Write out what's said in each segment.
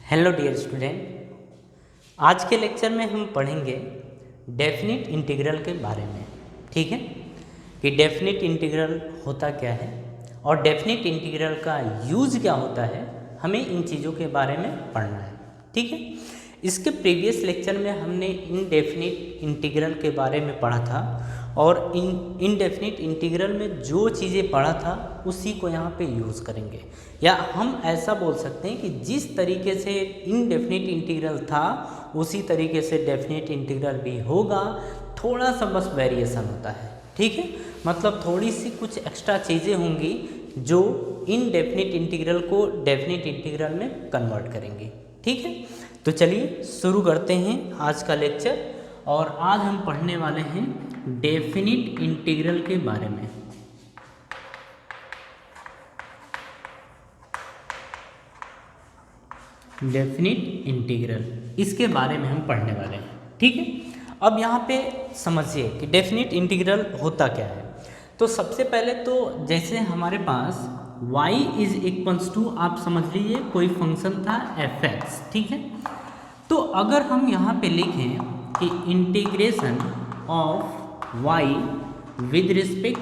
Hello dear student, आज के lecture में हम पढ़ेंगे डेफिनिट इंटीग्रल के बारे में। ठीक है कि डेफिनिट इंटीग्रल होता क्या है और डेफिनिट इंटीग्रल का यूज़ क्या होता है, हमें इन चीज़ों के बारे में पढ़ना है। ठीक है, इसके प्रीवियस लेक्चर में हमने इनडेफिनिट इंटीग्रल के बारे में पढ़ा था और इनडेफिनिट इंटीग्रल में जो चीज़ें पढ़ा था उसी को यहाँ पे यूज़ करेंगे, या हम ऐसा बोल सकते हैं कि जिस तरीके से इनडेफिनिट इंटीग्रल था उसी तरीके से डेफिनिट इंटीग्रल भी होगा, थोड़ा सा बस वेरिएशन होता है। ठीक है, मतलब थोड़ी सी कुछ एक्स्ट्रा चीज़ें होंगी जो इनडेफिनिट इंटीग्रल को डेफिनिट इंटीग्रल में कन्वर्ट करेंगी। ठीक है, तो चलिए शुरू करते हैं आज का लेक्चर। और आज हम पढ़ने वाले हैं डेफिनिट इंटीग्रल के बारे में। डेफिनिट इंटीग्रल, इसके बारे में हम पढ़ने वाले हैं। ठीक है, अब यहाँ पे समझिए कि डेफिनिट इंटीग्रल होता क्या है। तो सबसे पहले तो जैसे हमारे पास y इज इक्वल्स टू, आप समझ लीजिए कोई फंक्शन था f(x). ठीक है, तो अगर हम यहाँ पे लिखें कि integration of y with respect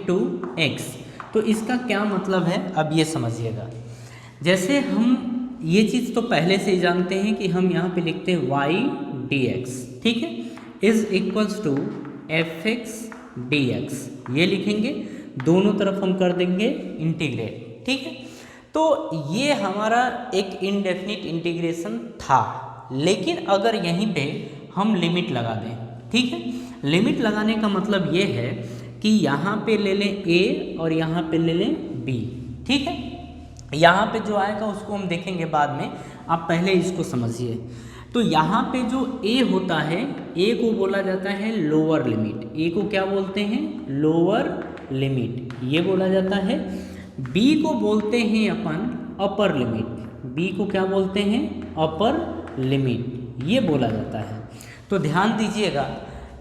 to x, तो इसका क्या मतलब है, अब ये समझिएगा। जैसे हम ये चीज़ तो पहले से ही जानते हैं कि हम यहाँ पे लिखते हैं y dx, ठीक है, is equals to fx dx, ये लिखेंगे, दोनों तरफ हम कर देंगे इंटीग्रेट। ठीक है, तो ये हमारा एक इनडेफिनिट इंटीग्रेशन था, लेकिन अगर यहीं पे हम लिमिट लगा दें, ठीक है, लिमिट लगाने का मतलब ये है कि यहाँ पे ले लें a और यहाँ पे ले लें b। ठीक है, यहाँ पे जो आएगा उसको हम देखेंगे बाद में, आप पहले इसको समझिए। तो यहाँ पे जो a होता है, a को बोला जाता है लोअर लिमिट, a को क्या बोलते हैं, लोअर लिमिट ये बोला जाता है। b को बोलते हैं अपन अपर लिमिट, b को क्या बोलते हैं, अपर लिमिट ये बोला जाता है। तो ध्यान दीजिएगा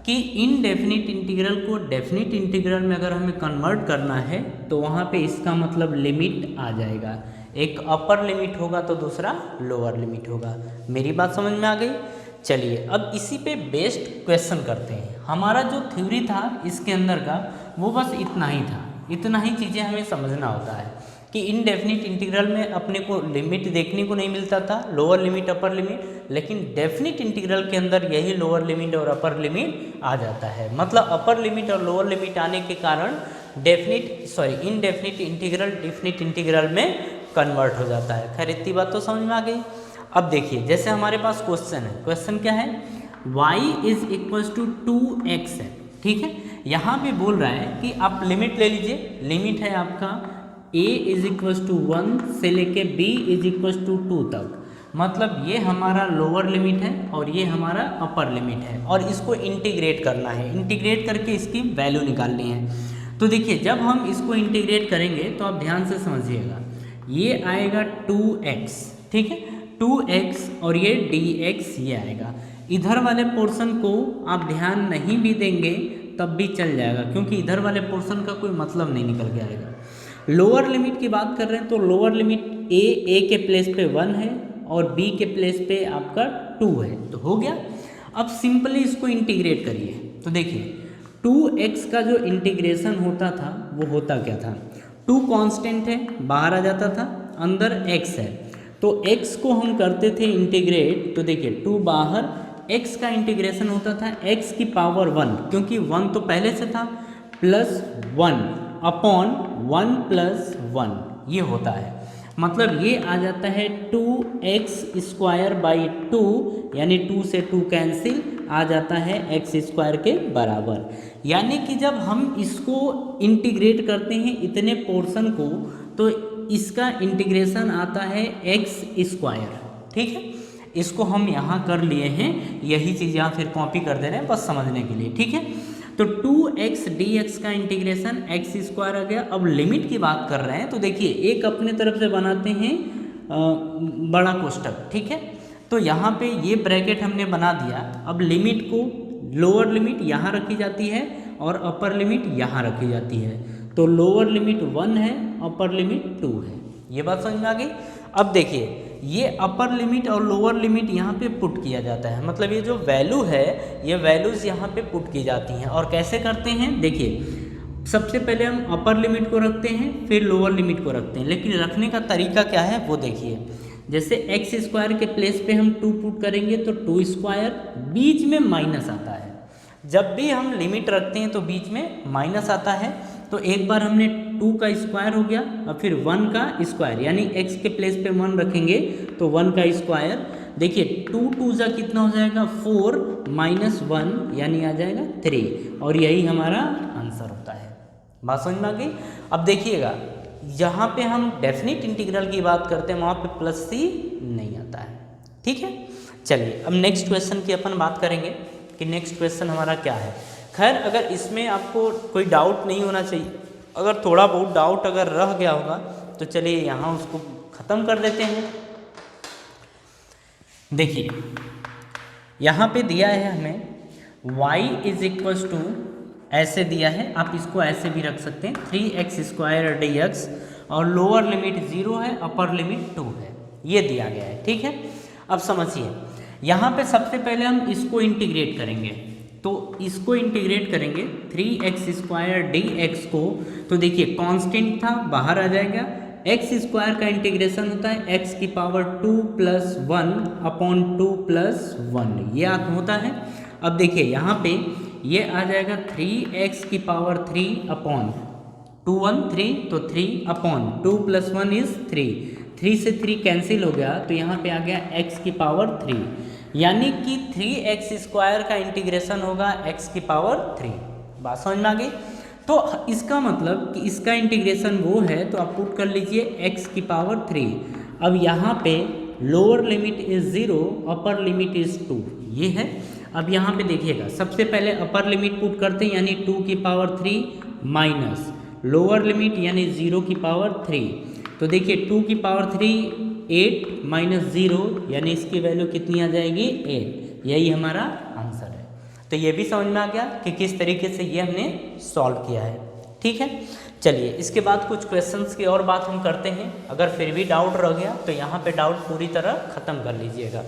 कि इनडेफिनिट इंटीग्रल को डेफिनिट इंटीग्रल में अगर हमें कन्वर्ट करना है तो वहाँ पे इसका मतलब लिमिट आ जाएगा, एक अपर लिमिट होगा तो दूसरा लोअर लिमिट होगा। मेरी बात समझ में आ गई। चलिए अब इसी पे बेस्ड क्वेश्चन करते हैं। हमारा जो थ्योरी था इसके अंदर का वो बस इतना ही था, इतना ही चीज़ें हमें समझना होता है कि इनडेफिनिट इंटीग्रल में अपने को लिमिट देखने को नहीं मिलता था, लोअर लिमिट अपर लिमिट, लेकिन डेफिनिट इंटीग्रल के अंदर यही लोअर लिमिट और अपर लिमिट आ जाता है। मतलब अपर लिमिट और लोअर लिमिट आने के कारण इनडेफिनिट इंटीग्रल डेफिनिट इंटीग्रल में कन्वर्ट हो जाता है। खैर इतनी बात तो समझ में आ गई। अब देखिए जैसे हमारे पास क्वेश्चन है, क्वेश्चन क्या है, y is equals to 2x है। ठीक है, यहाँ पे बोल रहा है कि आप लिमिट ले लीजिए, लिमिट है आपका a इज इक्वल्स टू 1 से लेके b इज इक्वल्स टू 2 तक, मतलब ये हमारा लोअर लिमिट है और ये हमारा अपर लिमिट है, और इसको इंटीग्रेट करना है, इंटीग्रेट करके इसकी वैल्यू निकालनी है। तो देखिए जब हम इसको इंटीग्रेट करेंगे तो आप ध्यान से समझिएगा, ये आएगा 2x, ठीक है, 2x और ये dx ये आएगा। इधर वाले पोर्शन को आप ध्यान नहीं भी देंगे तब भी चल जाएगा, क्योंकि इधर वाले पोर्शन का कोई मतलब नहीं निकल के आएगा। लोअर लिमिट की बात कर रहे हैं तो लोअर लिमिट a के प्लेस पे 1 है और b के प्लेस पे आपका 2 है, तो हो गया। अब सिंपली इसको इंटीग्रेट करिए तो देखिए 2x का जो इंटीग्रेशन होता था वो होता क्या था, 2 कांस्टेंट है, बाहर आ जाता था, अंदर x है, तो x को हम करते थे इंटीग्रेट, तो देखिए 2 बाहर, x का इंटीग्रेशन होता था x की पावर 1, क्योंकि 1 तो पहले से था, प्लस 1 अपॉन 1 प्लस 1 ये होता है। मतलब ये आ जाता है 2x² बाई 2, यानी 2 से 2 कैंसिल, आ जाता है x² के बराबर। यानी कि जब हम इसको इंटीग्रेट करते हैं इतने पोर्शन को, तो इसका इंटीग्रेशन आता है x²। ठीक है, इसको हम यहाँ कर लिए हैं, यही चीज़ यहाँ फिर कॉपी कर दे रहे हैं बस समझने के लिए। ठीक है, तो 2x dx का इंटीग्रेशन x² आ गया। अब लिमिट की बात कर रहे हैं तो देखिए एक अपने तरफ से बनाते हैं बड़ा कोष्टक, ठीक है, तो यहाँ पे ये ब्रैकेट हमने बना दिया। अब लिमिट को, लोअर लिमिट यहाँ रखी जाती है और अपर लिमिट यहाँ रखी जाती है, तो लोअर लिमिट 1 है, अपर लिमिट 2 है। ये बात समझ में आ गई। अब देखिए ये अपर लिमिट और लोअर लिमिट यहाँ पे पुट किया जाता है, मतलब ये जो वैल्यू है ये वैल्यूज़ यहाँ पे पुट की जाती हैं। और कैसे करते हैं, देखिए सबसे पहले हम अपर लिमिट को रखते हैं फिर लोअर लिमिट को रखते हैं, लेकिन रखने का तरीका क्या है वो देखिए। जैसे एक्स स्क्वायर के प्लेस पे हम 2 पुट करेंगे तो 2 स्क्वायर, बीच में माइनस आता है। जब भी हम लिमिट रखते हैं तो बीच में माइनस आता है। तो एक बार हमने 2 का स्क्वायर हो गया और फिर 1 का स्क्वायर, यानी x के प्लेस पे 1 रखेंगे तो 1 का स्क्वायर। देखिए 2 2 जा कितना हो जाएगा 4 माइनस 1 यानी आ जाएगा 3, और यही हमारा आंसर होता है। बात समझ में आ गई। अब देखिएगा यहाँ पे हम डेफिनेट इंटीग्रल की बात करते हैं, वहाँ पे प्लस सी नहीं आता है। ठीक है, चलिए अब नेक्स्ट क्वेश्चन की अपन बात करेंगे कि नेक्स्ट क्वेश्चन हमारा क्या है। खैर अगर इसमें आपको कोई डाउट नहीं होना चाहिए, अगर थोड़ा बहुत डाउट अगर रह गया होगा तो चलिए यहाँ उसको ख़त्म कर देते हैं। देखिए यहाँ पे दिया है हमें y इज इक्वल्स टू, ऐसे दिया है, आप इसको ऐसे भी रख सकते हैं 3x स्क्वायर dx, और लोअर लिमिट 0 है अपर लिमिट 2 है, ये दिया गया है। ठीक है, अब समझिए यहाँ पे सबसे पहले हम इसको इंटीग्रेट करेंगे, तो इसको इंटीग्रेट करेंगे 3x स्क्वायर dx को, तो देखिए कांस्टेंट था बाहर आ जाएगा, x स्क्वायर का इंटीग्रेशन होता है x की पावर 2 प्लस 1 अपॉन 2 प्लस 1, ये होता है। अब देखिए यहाँ पे ये आ जाएगा 3x की पावर 3 अपॉन 2 1 3, तो 3 अपॉन 2 प्लस 1 इज 3 से 3 कैंसिल हो गया, तो यहाँ पे आ गया x की पावर 3, यानी कि 3x स्क्वायर का इंटीग्रेशन होगा x की पावर 3। बात समझ में आ गई। तो इसका मतलब कि इसका इंटीग्रेशन वो है, तो आप पुट कर लीजिए x की पावर 3। अब यहाँ पे lower limit is 0 upper limit is 2, ये है। अब यहाँ पे देखिएगा सबसे पहले अपर लिमिट पुट करते हैं, यानी 2 की पावर 3 माइनस लोअर लिमिट यानी 0 की पावर 3, तो देखिए 2 की पावर 3 8 माइनस 0, यानी इसकी वैल्यू कितनी आ जाएगी 8, यही हमारा आंसर है। तो ये भी समझ में आ गया कि किस तरीके से ये हमने सॉल्व किया है। ठीक है, चलिए इसके बाद कुछ क्वेश्चंस की और बात हम करते हैं। अगर फिर भी डाउट रह गया तो यहाँ पे डाउट पूरी तरह ख़त्म कर लीजिएगा।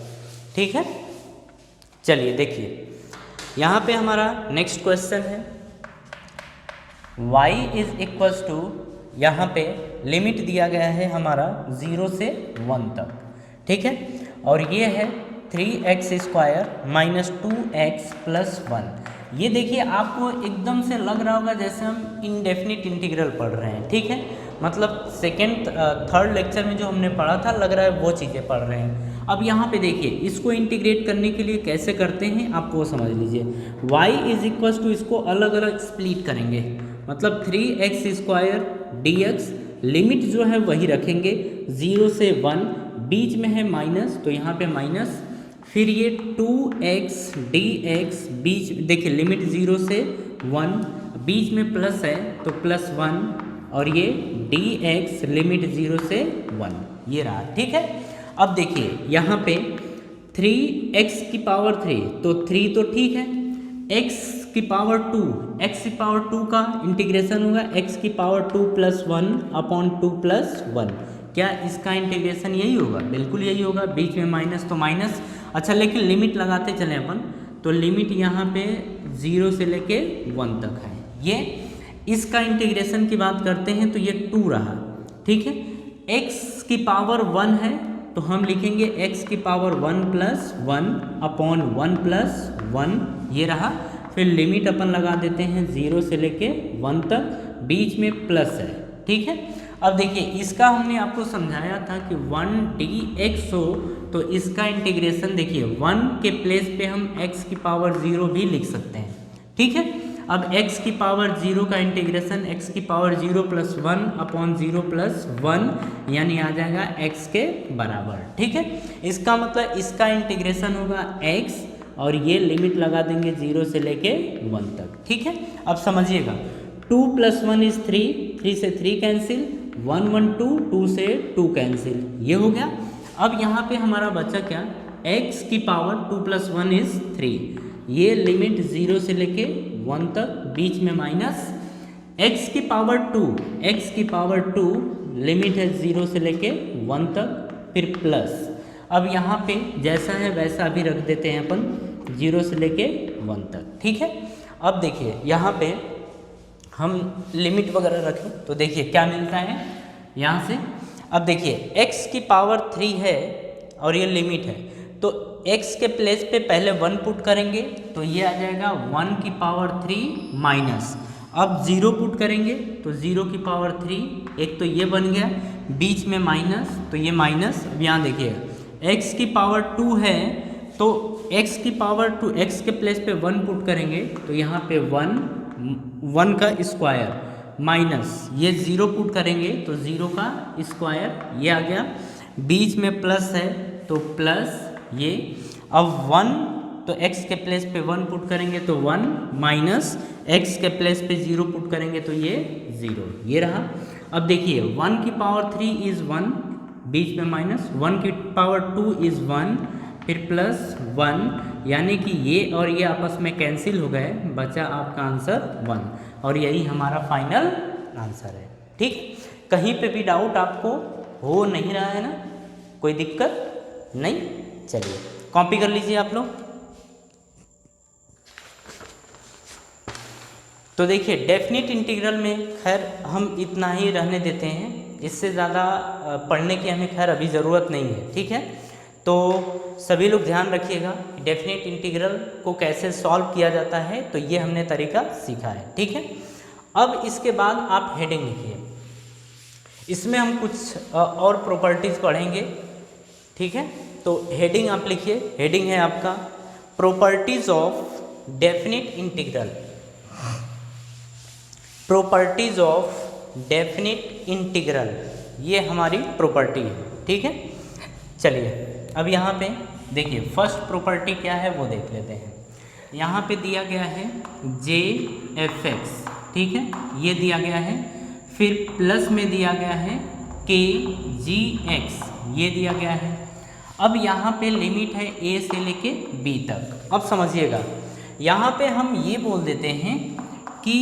ठीक है, चलिए देखिए यहाँ पे हमारा नेक्स्ट क्वेश्चन है y इज इक्वल्स टू, यहाँ पे लिमिट दिया गया है हमारा 0 से 1 तक। ठीक है, और ये है 3x square minus 2x plus 1। ये देखिए आपको एकदम से लग रहा होगा जैसे हम इनडेफिनिट इंटीग्रल पढ़ रहे हैं। ठीक है, मतलब सेकेंड थर्ड लेक्चर में जो हमने पढ़ा था लग रहा है वो चीज़ें पढ़ रहे हैं। अब यहाँ पे देखिए इसको इंटीग्रेट करने के लिए कैसे करते हैं आप वो समझ लीजिए। y इज इक्वल्स टू, इसको अलग अलग स्प्लिट करेंगे, मतलब 3x स्क्वायर dx, लिमिट जो है वही रखेंगे 0 से 1, बीच में है माइनस तो यहाँ पे माइनस, फिर ये 2x dx, बीच देखिए लिमिट 0 से 1, बीच में प्लस है तो प्लस 1, और ये dx लिमिट 0 से 1, ये रहा। ठीक है, अब देखिए यहाँ पे 3x की पावर 3, तो 3 तो ठीक है, x की पावर 2, x की पावर 2 का इंटीग्रेशन होगा x की पावर 2 प्लस 1 अपॉन 2 प्लस 1। क्या इसका इंटीग्रेशन यही होगा? बिल्कुल यही होगा, बीच में माइनस तो माइनस। अच्छा लेकिन लिमिट लगाते चले अपन, तो लिमिट यहाँ पे 0 से लेके 1 तक है। ये इसका इंटीग्रेशन की बात करते हैं तो ये 2 रहा। ठीक है, x की पावर 1 है तो हम लिखेंगे x की पावर 1 प्लस 1 अपॉन 1 प्लस 1, ये रहा। फिर लिमिट अपन लगा देते हैं 0 से लेके 1 तक, बीच में प्लस है। ठीक है, अब देखिए इसका हमने आपको समझाया था कि 1 dx हो तो इसका इंटीग्रेशन देखिए 1 के प्लेस पे हम x की पावर 0 भी लिख सकते हैं। ठीक है, अब x की पावर 0 का इंटीग्रेशन x की पावर 0 प्लस 1 अपॉन 0 प्लस 1 यानी आ जाएगा x के बराबर। ठीक है, इसका मतलब इसका इंटीग्रेशन होगा x और ये लिमिट लगा देंगे 0 से लेके 1 तक। ठीक है, अब समझिएगा 2 प्लस 1 इज 3 से 3 कैंसिल, 1 1 2, 2 से 2 कैंसिल, ये हो गया। अब यहाँ पे हमारा बचा क्या, x की पावर 2 प्लस 1 इज 3, ये लिमिट 0 से लेके 1 तक, बीच में माइनस, x की पावर 2 लिमिट है 0 से लेके 1 तक, फिर प्लस। अब यहाँ पे जैसा है वैसा अभी रख देते हैं अपन 0 से लेके 1 तक, ठीक है। अब देखिए यहाँ पे हम लिमिट वगैरह रखें तो देखिए क्या मिलता है यहाँ से। अब देखिए x की पावर 3 है और ये लिमिट है, तो x के प्लेस पे पहले 1 पुट करेंगे तो ये आ जाएगा 1 की पावर 3 माइनस। अब 0 पुट करेंगे तो 0 की पावर 3, एक तो ये बन गया, बीच में माइनस तो ये माइनस। अब यहाँ देखिएगा x की पावर 2 है तो x की पावर 2, x के प्लेस पे 1 पुट करेंगे तो यहाँ पे 1 का स्क्वायर माइनस ये 0 पुट करेंगे तो 0 का स्क्वायर, ये आ गया। बीच में प्लस है तो प्लस ये। अब 1 तो x के प्लेस पे 1 पुट करेंगे तो 1 माइनस x के प्लेस पे 0 पुट करेंगे तो ये 0, ये रहा। अब देखिए 1 की पावर 3 इज़ 1, बीच में माइनस, 1 की पावर 2 इज़ 1, फिर प्लस 1, यानी कि ये और ये आपस में कैंसिल हो गए, बचा आपका आंसर 1 और यही हमारा फाइनल आंसर है, ठीक। कहीं पे भी डाउट आपको हो नहीं रहा है ना, कोई दिक्कत नहीं। चलिए कॉपी कर लीजिए आप लोग। तो देखिए डेफिनेट इंटीग्रल में खैर हम इतना ही रहने देते हैं, इससे ज़्यादा पढ़ने की हमें खैर अभी ज़रूरत नहीं है, ठीक है। तो सभी लोग ध्यान रखिएगा डेफिनेट इंटीग्रल को कैसे सॉल्व किया जाता है, तो ये हमने तरीका सीखा है, ठीक है। अब इसके बाद आप हेडिंग लिखिए, इसमें हम कुछ और प्रॉपर्टीज़ पढ़ेंगे, ठीक है। तो हेडिंग आप लिखिए, हेडिंग है आपका properties of definite integral, properties of definite integral, ये हमारी प्रॉपर्टी है, ठीक है। चलिए अब यहाँ पे देखिए फर्स्ट प्रॉपर्टी क्या है वो देख लेते हैं। यहाँ पे दिया गया है JF(x), ठीक है, ये दिया गया है। फिर प्लस में दिया गया है KGX, ये दिया गया है। अब यहाँ पे लिमिट है A से लेके B तक। अब समझिएगा यहाँ पे हम ये बोल देते हैं कि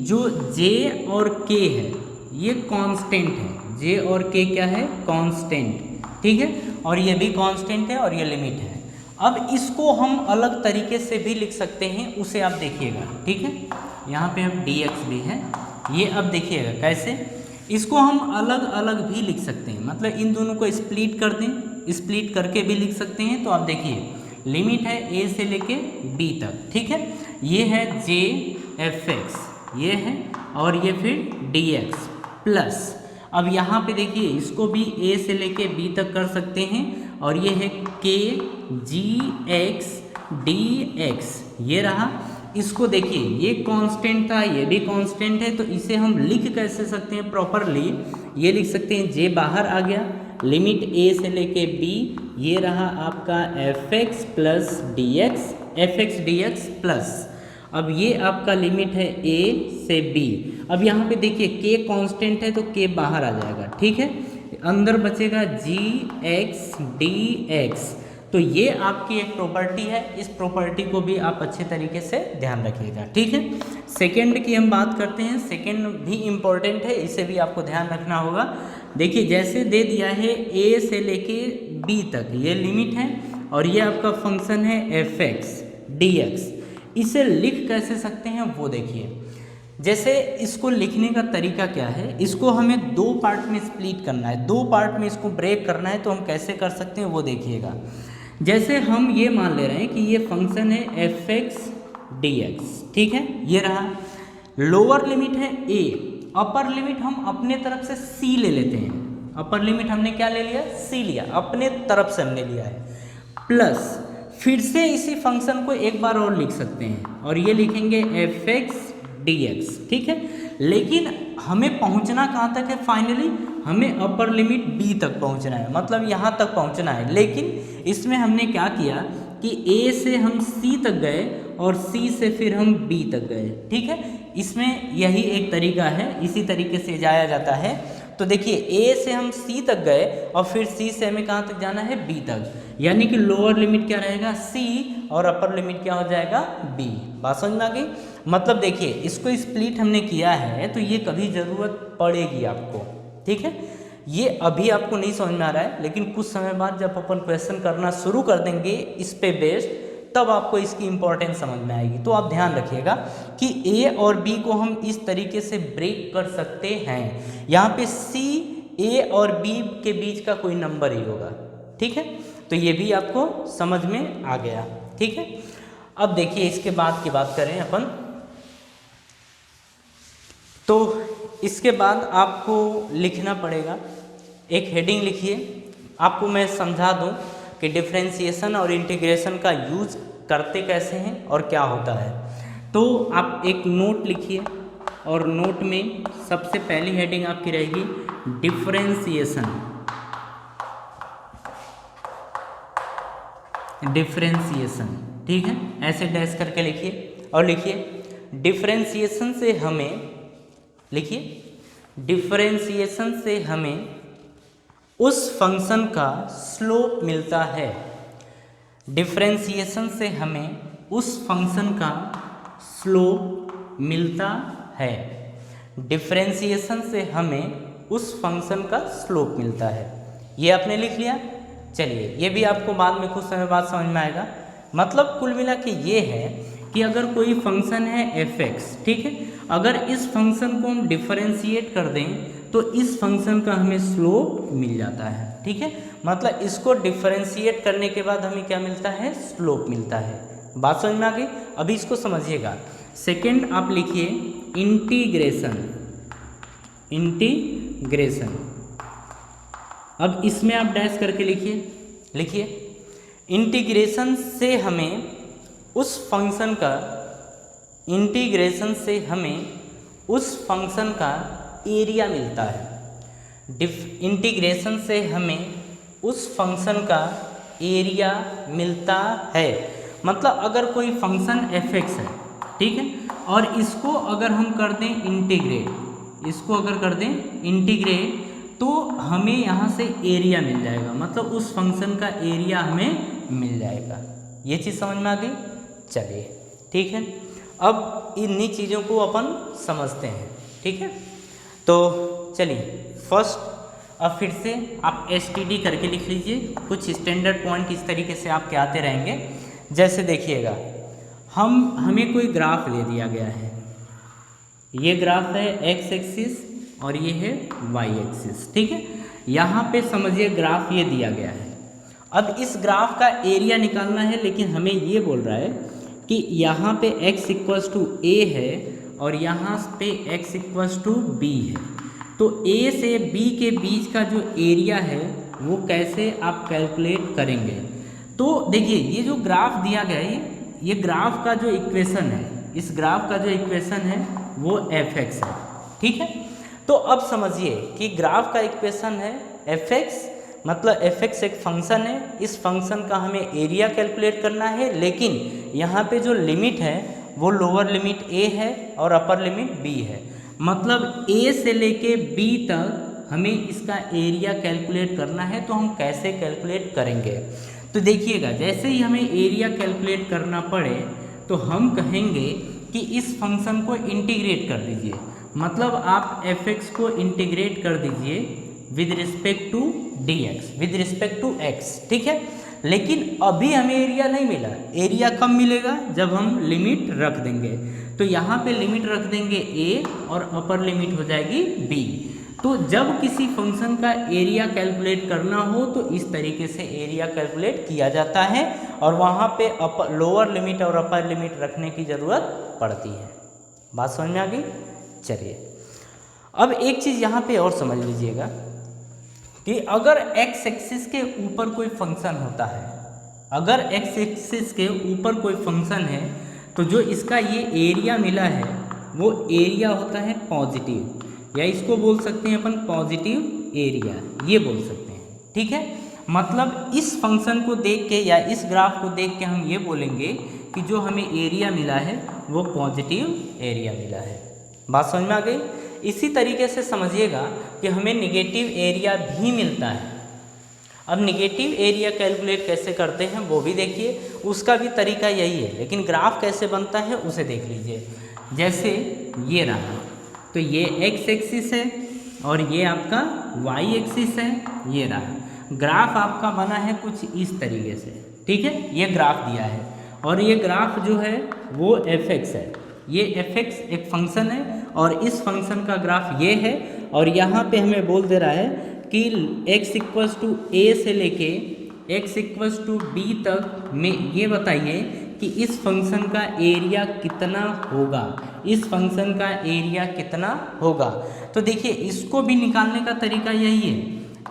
जो J और K है ये कांस्टेंट है, J और K क्या है, कांस्टेंट, ठीक है, और ये भी कांस्टेंट है और ये लिमिट है। अब इसको हम अलग तरीके से भी लिख सकते हैं, उसे आप देखिएगा, ठीक है। यहाँ पे अब dx भी है, ये अब देखिएगा कैसे इसको हम अलग अलग भी लिख सकते हैं, मतलब इन दोनों को स्प्लिट कर दें, स्प्लिट करके भी लिख सकते हैं। तो आप देखिए लिमिट है A से लेके B तक, ठीक है, ये है JF(x), ये है, और ये फिर dx प्लस। अब यहाँ पे देखिए इसको भी A से लेके B तक कर सकते हैं, और ये है KGX dx, ये रहा। इसको देखिए ये कांस्टेंट था, ये भी कांस्टेंट है, तो इसे हम लिख कैसे सकते हैं प्रॉपरली, ये लिख सकते हैं J बाहर आ गया, लिमिट A से लेके B, ये रहा आपका fx plus dx, fx dx plus. अब ये आपका लिमिट है A से B। अब यहाँ पे देखिए K कांस्टेंट है तो K बाहर आ जाएगा, ठीक है, अंदर बचेगा GX dx। तो ये आपकी एक प्रॉपर्टी है, इस प्रॉपर्टी को भी आप अच्छे तरीके से ध्यान रखिएगा, ठीक है। सेकंड की हम बात करते हैं, सेकंड भी इम्पोर्टेंट है, इसे भी आपको ध्यान रखना होगा। देखिए जैसे दे दिया है A से लेके B तक ये लिमिट है, और ये आपका फंक्शन है fx dx, इसे लिख कैसे सकते हैं वो देखिए। जैसे इसको लिखने का तरीका क्या है, इसको हमें दो पार्ट में स्प्लिट करना है, दो पार्ट में इसको ब्रेक करना है, तो हम कैसे कर सकते हैं वो देखिएगा। जैसे हम ये मान ले रहे हैं कि ये फंक्शन है fx dx, ठीक है, ये रहा। लोअर लिमिट है a, अपर लिमिट हम अपने तरफ से c ले लेते हैं। अपर लिमिट हमने क्या ले लिया, c लिया, अपने तरफ से हमने लिया है, प्लस फिर से इसी फंक्शन को एक बार और लिख सकते हैं, और ये लिखेंगे fx dx, ठीक है। लेकिन हमें पहुंचना कहाँ तक है, फाइनली हमें अपर लिमिट b तक पहुंचना है, मतलब यहाँ तक पहुंचना है। लेकिन इसमें हमने क्या किया कि a से हम c तक गए और c से फिर हम b तक गए, ठीक है। इसमें यही एक तरीका है, इसी तरीके से जाया जाता है। तो देखिए a से हम c तक गए और फिर c से हमें कहाँ तक जाना है, b तक, यानी कि लोअर लिमिट क्या रहेगा c और अपर लिमिट क्या हो जाएगा b। बात समझ में आ गई। मतलब देखिए इसको स्प्लिट हमने किया है तो ये कभी ज़रूरत पड़ेगी आपको, ठीक है। ये अभी आपको नहीं समझ में आ रहा है, लेकिन कुछ समय बाद जब अपन क्वेश्चन करना शुरू कर देंगे इस पे बेस्ड, तब आपको इसकी इंपॉर्टेंस समझ में आएगी। तो आप ध्यान रखिएगा कि ए और बी को हम इस तरीके से ब्रेक कर सकते हैं। यहाँ पे सी ए और बी के बीच का कोई नंबर ही होगा, ठीक है। तो ये भी आपको समझ में आ गया, ठीक है। अब देखिए इसके बाद की बात करें अपन, तो इसके बाद आपको लिखना पड़ेगा, एक हेडिंग लिखिए। आपको मैं समझा दूं कि डिफरेंशिएशन और इंटीग्रेशन का यूज करते कैसे हैं और क्या होता है। तो आप एक नोट लिखिए और नोट में सबसे पहली हेडिंग आपकी रहेगी डिफरेंशिएशन। डिफरेंशिएशन, ठीक है, ऐसे डैश करके लिखिए और लिखिए डिफरेंशिएशन से हमें, लिखिए डिफरेंशिएशन से हमें उस फंक्शन का स्लोप मिलता है। डिफरेंशिएशन से हमें उस फंक्शन का स्लोप मिलता है। डिफरेंशिएशन से हमें उस फंक्शन का स्लोप मिलता है। ये आपने लिख लिया। चलिए ये भी आपको बाद में कुछ समय बाद समझ में आएगा। मतलब कुल मिला के ये है कि अगर कोई फंक्शन है f(x), ठीक है, अगर इस फंक्शन को हम डिफरेंशिएट कर दें तो इस फंक्शन का हमें स्लोप मिल जाता है, ठीक है। मतलब इसको डिफरेंशिएट करने के बाद हमें क्या मिलता है, स्लोप मिलता है। बात समझ में आ गई। अभी इसको समझिएगा। सेकंड आप लिखिए इंटीग्रेशन। इंटीग्रेशन, अब इसमें आप डैश करके लिखिए। लिखिए इंटीग्रेशन से हमें उस फंक्शन का, इंटीग्रेशन से हमें उस फंक्शन का एरिया मिलता है। इंटीग्रेशन से हमें उस फंक्शन का एरिया मिलता है। मतलब अगर कोई फंक्शन f(x) है, ठीक है, और इसको अगर हम कर दें इंटीग्रेट, इसको अगर कर दें इंटीग्रेट, तो हमें यहाँ से एरिया मिल जाएगा। मतलब उस फंक्शन का एरिया हमें मिल जाएगा। ये चीज़ समझ में आ गई। चलिए ठीक है, अब इन्हीं चीज़ों को अपन समझते हैं, ठीक है। तो चलिए फर्स्ट, अब फिर से आप STD करके लिख लीजिए। कुछ स्टैंडर्ड पॉइंट इस तरीके से आपके आते रहेंगे। जैसे देखिएगा, हमें कोई ग्राफ दे दिया गया है। ये ग्राफ है x एक्सिस और ये है y एक्सिस, ठीक है। यहाँ पे समझिए ग्राफ ये दिया गया है। अब इस ग्राफ का एरिया निकालना है, लेकिन हमें ये बोल रहा है कि यहाँ पे x = a है और यहाँ पे x = b है। तो a से b के बीच का जो एरिया है वो कैसे आप कैलकुलेट करेंगे। तो देखिए ये जो ग्राफ दिया गया है, ये ग्राफ का जो इक्वेशन है, इस ग्राफ का जो इक्वेशन है वो f(x) है, ठीक है। तो अब समझिए कि ग्राफ का इक्वेशन है f(x), मतलब f(x) एक फंक्शन है। इस फंक्शन का हमें एरिया कैलकुलेट करना है, लेकिन यहाँ पे जो लिमिट है वो लोअर लिमिट a है और अपर लिमिट b है। मतलब a से लेके b तक हमें इसका एरिया कैलकुलेट करना है। तो हम कैसे कैलकुलेट करेंगे, तो देखिएगा जैसे ही हमें एरिया कैलकुलेट करना पड़े तो हम कहेंगे कि इस फंक्शन को इंटीग्रेट कर दीजिए। मतलब आप f(x) को इंटीग्रेट कर दीजिए with respect to dx, with respect to x, ठीक है। लेकिन अभी हमें एरिया नहीं मिला। एरिया कब मिलेगा, जब हम लिमिट रख देंगे। तो यहाँ पे लिमिट रख देंगे a और अपर लिमिट हो जाएगी b। तो जब किसी फंक्शन का एरिया कैलकुलेट करना हो तो इस तरीके से एरिया कैलकुलेट किया जाता है और वहाँ पे लोअर लिमिट और अपर लिमिट रखने की ज़रूरत पड़ती है। बात समझ में आ गई। चलिए अब एक चीज़ यहाँ पे और समझ लीजिएगा कि अगर x एक्सिस के ऊपर कोई फंक्शन होता है, अगर x एक्सिस के ऊपर कोई फंक्शन है तो जो इसका ये एरिया मिला है वो एरिया होता है पॉजिटिव, या इसको बोल सकते हैं अपन पॉजिटिव एरिया, ये बोल सकते हैं, ठीक है। मतलब इस फंक्शन को देख के या इस ग्राफ को देख के हम ये बोलेंगे कि जो हमें एरिया मिला है वो पॉजिटिव एरिया मिला है। बात समझ में आ गई। इसी तरीके से समझिएगा कि हमें निगेटिव एरिया भी मिलता है। अब निगेटिव एरिया कैलकुलेट कैसे करते हैं वो भी देखिए, उसका भी तरीका यही है, लेकिन ग्राफ कैसे बनता है उसे देख लीजिए। जैसे ये रहा, तो ये x एक्सिस है, और ये आपका वाई एक्सिस है, ये रहा। ग्राफ आपका बना है कुछ इस तरीके से, ठीक है, ये ग्राफ दिया है और ये ग्राफ जो है वो एफ एक्स है। ये एफ एक्स एक फंक्शन है और इस फंक्शन का ग्राफ ये है और यहाँ पे हमें बोल दे रहा है कि x इक्वल्स टू ए से लेके x इक्वल्स टू बी तक में ये बताइए कि इस फंक्शन का एरिया कितना होगा, इस फंक्शन का एरिया कितना होगा। तो देखिए इसको भी निकालने का तरीका यही है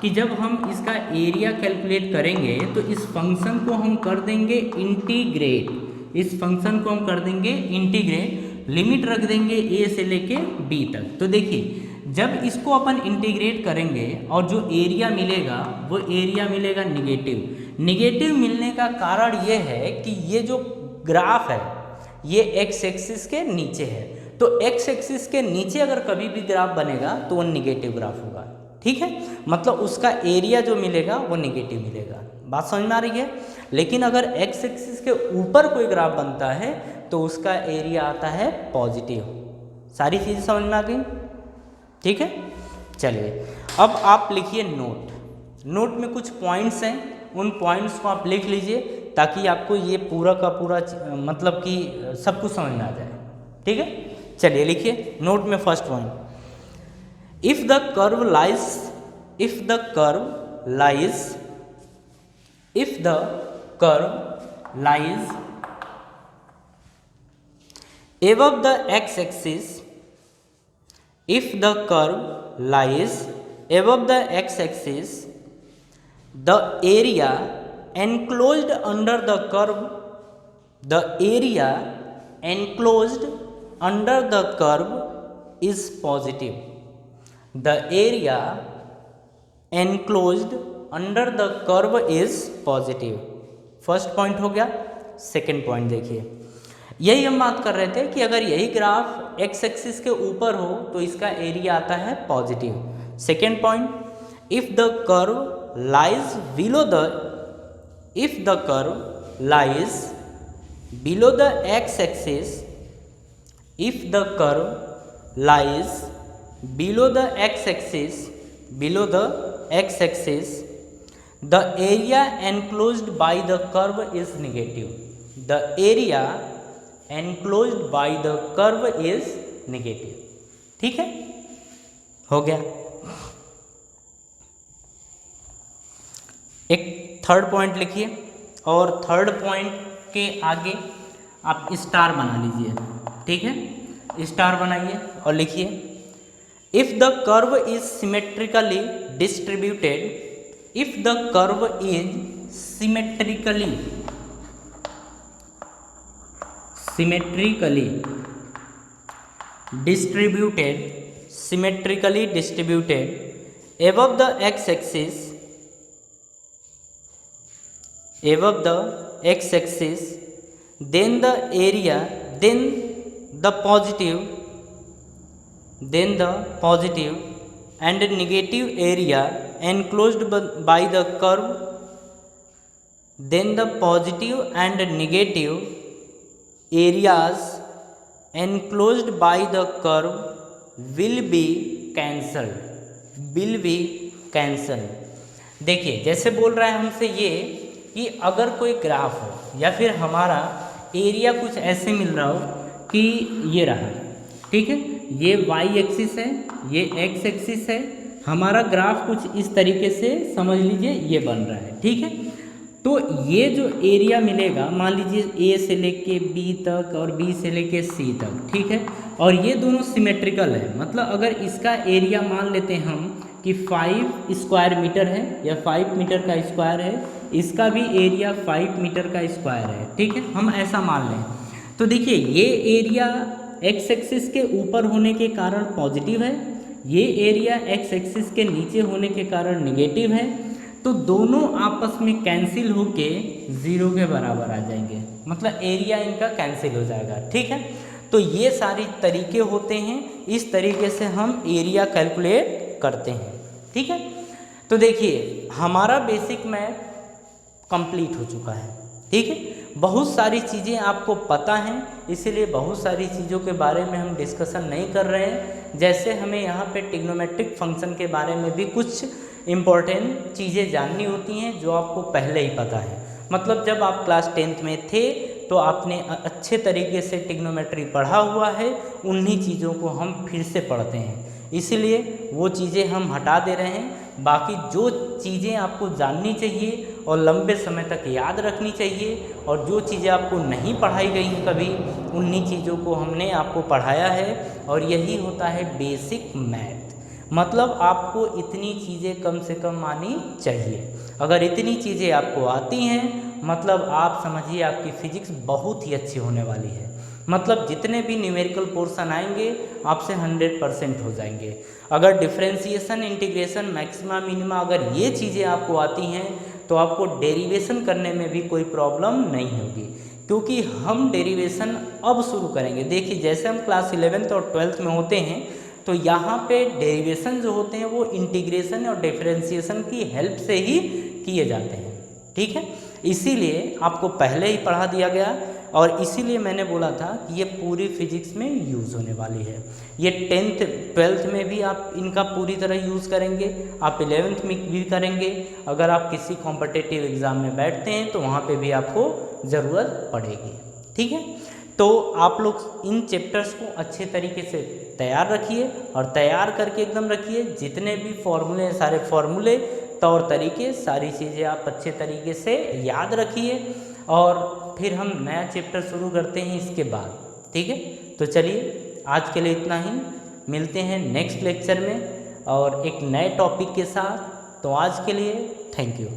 कि जब हम इसका एरिया कैलकुलेट करेंगे तो इस फंक्शन को हम कर देंगे इंटीग्रेट, इस फंक्शन को हम कर देंगे इंटीग्रेट, लिमिट रख देंगे a से लेके b तक। तो देखिए जब इसको अपन इंटीग्रेट करेंगे और जो एरिया मिलेगा वो एरिया मिलेगा निगेटिव। निगेटिव मिलने का कारण ये है कि ये जो ग्राफ है ये x एक्सिस के नीचे है, तो x एक्सिस के नीचे अगर कभी भी ग्राफ बनेगा तो वो निगेटिव ग्राफ होगा, ठीक है, मतलब उसका एरिया जो मिलेगा वो निगेटिव मिलेगा। बात समझ में आ रही है। लेकिन अगर x एक्सिस के ऊपर कोई ग्राफ बनता है तो उसका एरिया आता है पॉजिटिव। सारी चीज़ें समझ में आ गई, ठीक है। चलिए अब आप लिखिए नोट। नोट में कुछ पॉइंट्स हैं, उन पॉइंट्स को आप लिख लीजिए ताकि आपको ये पूरा का पूरा मतलब कि सब कुछ समझ में आ जाए, ठीक है। चलिए लिखिए नोट में first point, if the curve lies above the x-axis, if the curve lies above the x-axis, the area enclosed under the curve, the area enclosed under the curve is positive. The area enclosed under the curve is positive. First point हो गया। Second point देखिए, यही हम बात कर रहे थे कि अगर यही ग्राफ x एक्सिस के ऊपर हो तो इसका एरिया आता है positive. Second point, if the curve lies below the x axis, if the curve lies below the x-axis, the area enclosed by the curve is negative. The area enclosed by the curve is negative. ठीक है, हो गया। एक third point लिखिए और third point के आगे आप स्टार बना लीजिए, ठीक है, स्टार बनाइए और लिखिए if the curve is symmetrically distributed, if the curve is symmetrically distributed above the x-axis, then the area, then the positive and negative area enclosed by the curve, then the positive and negative areas enclosed by the curve will be cancelled। देखिए जैसे बोल रहा है हमसे ये कि अगर कोई ग्राफ हो या फिर हमारा एरिया कुछ ऐसे मिल रहा हो कि ये रहा, ठीक है, ये y एक्सिस है, ये x एक्सिस है, हमारा ग्राफ कुछ इस तरीके से समझ लीजिए ये बन रहा है, ठीक है। तो ये जो एरिया मिलेगा, मान लीजिए a से लेके b तक और b से लेके c तक, ठीक है, और ये दोनों सिमेट्रिकल है, मतलब अगर इसका एरिया मान लेते हैं हम कि 5 स्क्वायर मीटर है या 5 मीटर का स्क्वायर है, इसका भी एरिया 5 मीटर का स्क्वायर है, ठीक है, हम ऐसा मान लें। तो देखिए ये एरिया x एक्सिस के ऊपर होने के कारण पॉजिटिव है, ये एरिया x एक्सिस के नीचे होने के कारण निगेटिव है, तो दोनों आपस में कैंसिल होके 0 के बराबर आ जाएंगे, मतलब एरिया इनका कैंसिल हो जाएगा, ठीक है। तो ये सारी तरीके होते हैं, इस तरीके से हम एरिया कैलकुलेट करते हैं, ठीक है। तो देखिए हमारा बेसिक मैथ कंप्लीट हो चुका है, ठीक है। बहुत सारी चीज़ें आपको पता हैं, इसीलिए बहुत सारी चीज़ों के बारे में हम डिस्कशन नहीं कर रहे हैं। जैसे हमें यहाँ पे ट्रिग्नोमेट्रिक फंक्शन के बारे में भी कुछ इम्पोर्टेंट चीज़ें जाननी होती हैं जो आपको पहले ही पता है। मतलब जब आप क्लास 10th में थे तो आपने अच्छे तरीके से ट्रिग्नोमेट्री पढ़ा हुआ है, उन्हीं चीज़ों को हम फिर से पढ़ते हैं, इसीलिए वो चीज़ें हम हटा दे रहे हैं। बाकी जो चीज़ें आपको जाननी चाहिए और लंबे समय तक याद रखनी चाहिए और जो चीज़ें आपको नहीं पढ़ाई गई हैं कभी, उन्हीं चीज़ों को हमने आपको पढ़ाया है। और यही होता है बेसिक मैथ। मतलब आपको इतनी चीज़ें कम से कम आनी चाहिए। अगर इतनी चीज़ें आपको आती हैं मतलब आप समझिए आपकी फिजिक्स बहुत ही अच्छी होने वाली है। मतलब जितने भी न्यूमेरिकल पोर्शन आएंगे आपसे 100% हो जाएंगे। अगर डिफरेंशिएशन, इंटीग्रेशन, मैक्सिमा, मिनिमा अगर ये चीज़ें आपको आती हैं तो आपको डेरिवेशन करने में भी कोई प्रॉब्लम नहीं होगी, क्योंकि हम डेरिवेशन अब शुरू करेंगे। देखिए जैसे हम क्लास 11th और 12th में होते हैं तो यहाँ पे डेरिवेशन जो होते हैं वो इंटीग्रेशन और डिफरेंशिएशन की हेल्प से ही किए जाते हैं, ठीक है। इसीलिए आपको पहले ही पढ़ा दिया गया और इसीलिए मैंने बोला था कि ये पूरी फिजिक्स में यूज़ होने वाली है। ये 10th 12th में भी आप इनका पूरी तरह यूज़ करेंगे, आप 11th में भी करेंगे। अगर आप किसी कॉम्पिटिटिव एग्ज़ाम में बैठते हैं तो वहाँ पे भी आपको ज़रूरत पड़ेगी, ठीक है। तो आप लोग इन चैप्टर्स को अच्छे तरीके से तैयार रखिए और तैयार करके एकदम रखिए। जितने भी फॉर्मूले, सारे फॉर्मूले, तौर तरीके, सारी चीज़ें आप अच्छे तरीके से याद रखिए और फिर हम नया चैप्टर शुरू करते हैं इसके बाद, ठीक है। तो चलिए आज के लिए इतना ही, मिलते हैं नेक्स्ट लेक्चर में और एक नए टॉपिक के साथ। तो आज के लिए थैंक यू।